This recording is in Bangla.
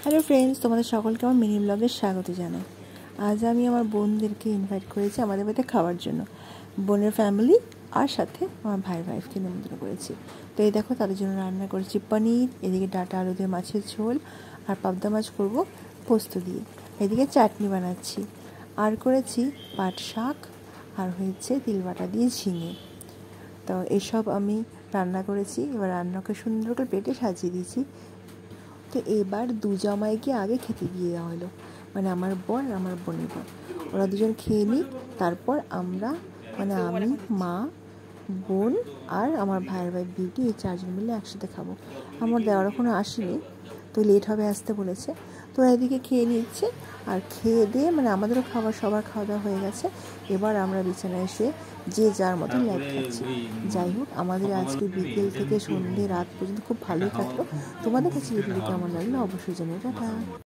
হ্যালো ফ্রেন্ডস, তোমাদের সকলকে আমার মিনি ব্লগে স্বাগত জানাই। আজ আমি আমার বোনদেরকে ইনভাইট করেছি আমাদের বাড়িতে খাওয়ার জন্য। বোনের ফ্যামিলি আর সাথে আমার ভাইকে নিমন্ত্রণ করেছি। তো এই দেখো, তাদের জন্য রান্না করেছি পনির, এদিকে ডাঁটা আলু দিয়ে মাছের ঝোল, আর পাবদা মাছ করবো পোস্ত দিয়ে। এদিকে চাটনি বানাচ্ছি, আর করেছি পাট শাক, আর হয়েছে তিল বাটা দিয়ে ঝিঙে। তো এসব আমি রান্না করেছি। এবার রান্নাকে সুন্দর করে প্লেটে সাজিয়ে দিয়েছি। তো এবার দু জামাইকে আগে খেতে দিয়ে দেওয়া হলো, মানে আমার বর আর আমার বোনের বর। ওরা দুজন খেয়ে নিক, তারপর আমরা, মানে আমি, মা, বোন আর আমার ভাই বিউটি, এই চারজন মিলে একসাথে খাবো। আমার দেওয়ার এখনো আসেনি, তো লেট হবে আসতে বলেছে। তো এদিকে খেয়ে নিচ্ছে, আর খেয়ে দিয়ে মানে আমাদেরও সবার খাওয়া দাওয়া হয়ে গেছে। এবার আমরা বিছানায় শুয়ে যে যার মতো লাইট খাচ্ছি। যাই হোক, আমাদের আজকে বিকেল থেকে সন্ধ্যে রাত পর্যন্ত খুব ভালোই কাটলো। তোমাদের কাছে ভিডিওটি কেমন লাগলো অবশ্যই জানিও। টাটা।